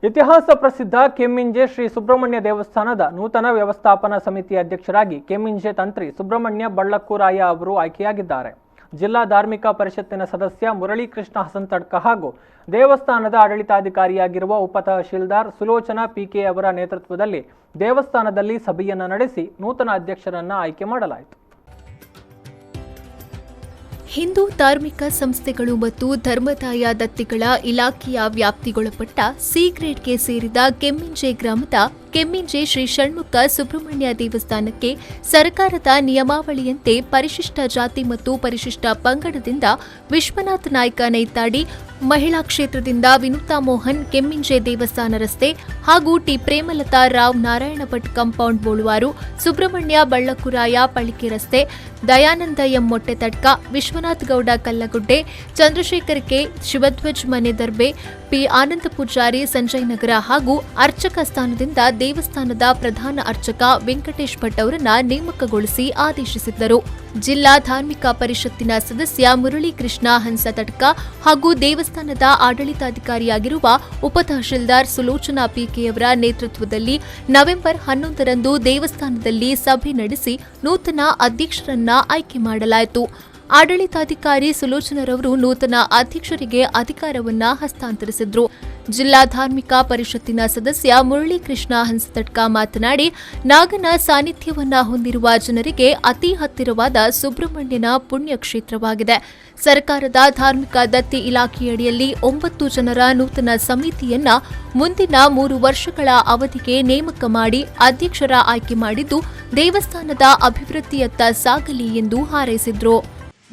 ಇತಿಹಾಸ ಪ್ರಸಿದ್ಧ ಕೆಮ್ಮಿಂಜೆ ಶ್ರೀ ಸುಬ್ರಹ್ಮಣ್ಯ ದೇವಸ್ಥಾನದ ನೂತನ ವ್ಯವಸ್ಥಾಪನಾ ಸಮಿತಿ ಅಧ್ಯಕ್ಷರಾಗಿ ಕೆಮ್ಮಿಂಜೆ ತಂತ್ರಿ ಸುಬ್ರಹ್ಮಣ್ಯ ಬಳ್ಳಕ್ಕೂರಾಯ ಅವರು ಆಯ್ಕೆಯಾಗಿದ್ದಾರೆ. ಜಿಲ್ಲಾ ಧಾರ್ಮಿಕ ಪರಿಷತ್ತಿನ ಸದಸ್ಯ ಮುರಳೀಕೃಷ್ಣ ಹಸಂತಡ್ಕ ಹಾಗೂ ದೇವಸ್ಥಾನದ ಆಡಳಿತಾಧಿಕಾರಿಯಾಗಿರುವ ಉಪತಹಶೀಲ್ದಾರ್ ಸುಲೋಚನಾ ಪಿಕೆ ಅವರ ನೇತೃತ್ವದಲ್ಲಿ ದೇವಸ್ಥಾನದಲ್ಲಿ ಸಭೆಯನ್ನು ನಡೆಸಿ ನೂತನ ಅಧ್ಯಕ್ಷರನ್ನು ಆಯ್ಕೆ ಮಾಡಲಾಯಿತು. ಹಿಂದೂ ಧಾರ್ಮಿಕ ಸಂಸ್ಥೆಗಳು ಮತ್ತು ಧರ್ಮದಾಯ ದತ್ತಿಗಳ ಇಲಾಖೆಯ ವ್ಯಾಪ್ತಿಗೊಳಪಟ್ಟ ಸಿ ಗ್ರೇಡ್ಗೆ ಸೇರಿದ ಕೆಮ್ಮಿಂಜೆ ಗ್ರಾಮದ ಕೆಮ್ಮಿಂಜೆ ಶ್ರೀ ಷಣ್ಮುಖ ಸುಬ್ರಹ್ಮಣ್ಯ ದೇವಸ್ಥಾನಕ್ಕೆ ಸರ್ಕಾರದ ನಿಯಮಾವಳಿಯಂತೆ ಪರಿಶಿಷ್ಟ ಜಾತಿ ಮತ್ತು ಪರಿಶಿಷ್ಟ ಪಂಗಡದಿಂದ ವಿಶ್ವನಾಥ್ ನಾಯ್ಕ ನೈತಾಡಿ, ಮಹಿಳಾ ಕ್ಷೇತ್ರದಿಂದ ವಿನುತಾ ಮೋಹನ್ ಕೆಮ್ಮಿಂಜೆ ದೇವಸ್ಥಾನ ರಸ್ತೆ ಹಾಗೂ ಟಿ ಪ್ರೇಮಲತಾ ರಾವ್ ನಾರಾಯಣ ಭಟ್ ಕಾಂಪೌಂಡ್ ಬೋಳುವಾರು, ಸುಬ್ರಹ್ಮಣ್ಯ ಬಳ್ಳಕ್ಕೂರಾಯ ಪಳಿಕೆ ರಸ್ತೆ, ದಯಾನಂದ ಎಂ ಮೊಟ್ಟೆತಡ್ಕ, ವಿಶ್ವನಾಥ್ ಗೌಡ ಕಲ್ಲಗುಡ್ಡೆ, ಚಂದ್ರಶೇಖರ್ ಕೆ, ಶಿವಧ್ವಜ್ ಮನೆ ದರ್ಬೆ, ಪಿ ಆನಂದ ಪೂಜಾರಿ ಸಂಜಯ್ ನಗರ ಹಾಗೂ ಅರ್ಚಕ ಸ್ಥಾನದಿಂದ ದೇವಸ್ಥಾನದ ಪ್ರಧಾನ ಅರ್ಚಕ ವೆಂಕಟೇಶ್ ಭಟ್ ಅವರನ್ನ ನೇಮಕಗೊಳಿಸಿ ಆದೇಶಿಸಿದ್ದರು. ಜಿಲ್ಲಾ ಧಾರ್ಮಿಕ ಪರಿಷತ್ತಿನ ಸದಸ್ಯ ಮುರಳೀಕೃಷ್ಣ ಹಂಸತಡ್ಕ ಹಾಗೂ ದೇವಸ್ಥಾನದ ಆಡಳಿತಾಧಿಕಾರಿಯಾಗಿರುವ ಉಪತಹಶೀಲ್ದಾರ್ ಸುಲೋಚನಾ ಪಿಕೆಯವರ ನೇತೃತ್ವದಲ್ಲಿ ನವೆಂಬರ್ 11ರಂದು ದೇವಸ್ಥಾನದಲ್ಲಿ ಸಭೆ ನಡೆಸಿ ನೂತನ ಅಧ್ಯಕ್ಷರನ್ನ ಆಯ್ಕೆ ಮಾಡಲಾಯಿತು. ಆಡಳಿತಾಧಿಕಾರಿ ಸುಲೋಚನರವರು ನೂತನ ಅಧ್ಯಕ್ಷರಿಗೆ ಅಧಿಕಾರವನ್ನ ಹಸ್ತಾಂತರಿಸಿದ್ರು. ಜಿಲ್ಲಾ ಧಾರ್ಮಿಕ ಪರಿಷತ್ತಿನ ಸದಸ್ಯ ಮುರಳೀಕೃಷ್ಣ ಹಂಸತಡ್ಕ ಮಾತನಾಡಿ, ನಾಗನ ಸಾನ್ನಿಧ್ಯವನ್ನ ಹೊಂದಿರುವ ಜನರಿಗೆ ಅತಿ ಹತ್ತಿರವಾದ ಸುಬ್ರಹ್ಮಣ್ಯನ ಪುಣ್ಯಕ್ಷೇತ್ರವಾಗಿದೆ. ಸರ್ಕಾರದ ಧಾರ್ಮಿಕ ದತ್ತಿ ಇಲಾಖೆಯಡಿಯಲ್ಲಿ 9 ಜನರ ನೂತನ ಸಮಿತಿಯನ್ನ ಮುಂದಿನ 3 ವರ್ಷಗಳ ಅವಧಿಗೆ ನೇಮಕ ಮಾಡಿ ಅಧ್ಯಕ್ಷರ ಆಯ್ಕೆ ಮಾಡಿದ್ದು ದೇವಸ್ಥಾನದ ಅಭಿವೃದ್ಧಿಯತ್ತ ಸಾಗಲಿ ಎಂದು ಹಾರೈಸಿದ್ರು.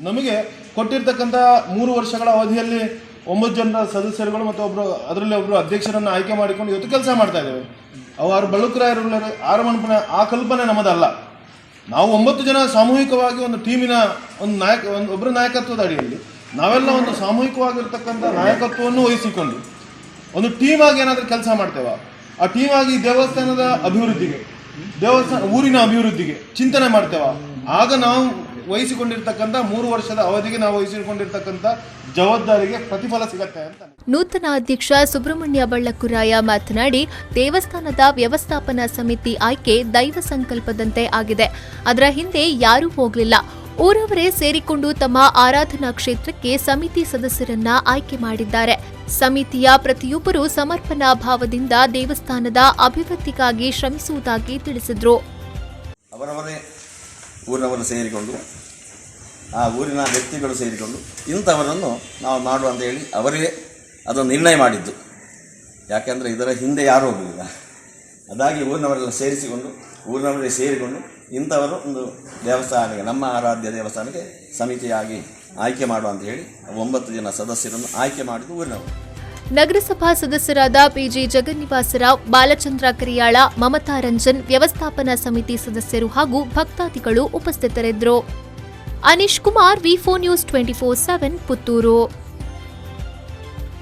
ನಮಗೆ ಕೊಟ್ಟಿರ್ತಕ್ಕಂಥ 3 ವರ್ಷಗಳ ಅವಧಿಯಲ್ಲಿ 9 ಜನರ ಸದಸ್ಯರುಗಳು ಮತ್ತು ಅದರಲ್ಲಿ ಒಬ್ಬರು ಅಧ್ಯಕ್ಷರನ್ನು ಆಯ್ಕೆ ಮಾಡಿಕೊಂಡು ಇವತ್ತು ಕೆಲಸ ಮಾಡ್ತಾ ಇದ್ದೇವೆ. ಅವರು ಬಳ್ಳಕ್ಕೂರಾಯರು ಆರಂಭ ಆ ಕಲ್ಪನೆ ನಮ್ಮದಲ್ಲ. ನಾವು 9 ಜನ ಸಾಮೂಹಿಕವಾಗಿ ಒಂದು ಟೀಮಿನ ಒಬ್ಬರ ನಾಯಕತ್ವದ ಅಡಿಯಲ್ಲಿ ನಾವೆಲ್ಲ ಒಂದು ಸಾಮೂಹಿಕವಾಗಿರ್ತಕ್ಕಂಥ ನಾಯಕತ್ವವನ್ನು ವಹಿಸಿಕೊಂಡು ಒಂದು ಟೀಮ್ ಆಗಿ ಏನಾದರೂ ಕೆಲಸ ಮಾಡ್ತೇವೆ. ಆ ಟೀಮ್ ಆಗಿ ದೇವಸ್ಥಾನದ ಅಭಿವೃದ್ಧಿಗೆ, ಊರಿನ ಅಭಿವೃದ್ಧಿಗೆ ಚಿಂತನೆ ಮಾಡ್ತೇವೆ. ಆಗ ನಾವು ವಹಿಸಿಕೊಂಡಿರ್ತಕ್ಕಂಥ 3 ವರ್ಷದ ಅವಧಿಗೆ ನಾವು ವಹಿಸಿಕೊಂಡಿರ್ತಕ್ಕಂಥ ಜವಾಬ್ದಾರಿಗೆ ಪ್ರತಿಫಲ ಸಿಗತ್ತೆ ಅಂತ. ನೂತನ ಅಧ್ಯಕ್ಷ ಸುಬ್ರಹ್ಮಣ್ಯ ಬಳ್ಳಕ್ಕೂರಾಯ ಮಾತನಾಡಿ, ದೇವಸ್ಥಾನದ ವ್ಯವಸ್ಥಾಪನಾ ಸಮಿತಿ ಆಯ್ಕೆ ದೈವ ಸಂಕಲ್ಪದಂತೆ ಆಗಿದೆ. ಅದರ ಹಿಂದೆ ಯಾರೂ ಹೋಗಲಿಲ್ಲ. ಊರವರೇ ಸೇರಿಕೊಂಡು ತಮ್ಮ ಆರಾಧನಾ ಕ್ಷೇತ್ರಕ್ಕೆ ಸಮಿತಿ ಸದಸ್ಯರನ್ನ ಆಯ್ಕೆ ಮಾಡಿದ್ದಾರೆ. ಸಮಿತಿಯ ಪ್ರತಿಯೊಬ್ಬರೂ ಸಮರ್ಪಣಾ ಭಾವದಿಂದ ದೇವಸ್ಥಾನದ ಅಭಿವೃದ್ಧಿಗಾಗಿ ಶ್ರಮಿಸುವುದಾಗಿ ತಿಳಿಸಿದರು. ಊರಿನವರು ಸೇರಿಕೊಂಡು ಆ ಊರಿನ ವ್ಯಕ್ತಿಗಳು ಸೇರಿಕೊಂಡು ಇಂಥವರನ್ನು ನಾವು ಮಾಡುವ ಅಂತ ಹೇಳಿ ಅವರೇ ಅದನ್ನು ನಿರ್ಣಯ ಮಾಡಿದ್ದು. ಯಾಕೆಂದರೆ ಇದರ ಹಿಂದೆ ಯಾರೂ ಹೋಗಲಿಲ್ಲ. ಅದಾಗಿ ಊರಿನವರೆಲ್ಲ ಊರಿನವರೇ ಸೇರಿಕೊಂಡು ಇಂಥವರು ಒಂದು ದೇವಸ್ಥಾನಕ್ಕೆ, ನಮ್ಮ ಆರಾಧ್ಯ ದೇವಸ್ಥಾನಕ್ಕೆ ಸಮಿತಿಯಾಗಿ ಆಯ್ಕೆ ಮಾಡುವ ಅಂತ ಹೇಳಿ 9 ಜನ ಸದಸ್ಯರನ್ನು ಆಯ್ಕೆ ಮಾಡಿದ್ದು ಊರಿನವರು. ನಗರಸಭಾ ಸದಸ್ಯರಾದ ಪಿಜಿ ಜಗನ್ನಿವಾಸರಾವ್, ಬಾಲಚಂದ್ರ ಕರಿಯಾಳ, ಮಮತಾ ರಂಜನ್, ವ್ಯವಸ್ಥಾಪನಾ ಸಮಿತಿ ಸದಸ್ಯರು ಹಾಗೂ ಭಕ್ತಾದಿಗಳು ಉಪಸ್ಥಿತರಿದ್ದರು. ಅನೀಶ್ ಕುಮಾರ್, ವಿ4 ನ್ಯೂಸ್ 24/7 ಪುತ್ತೂರು.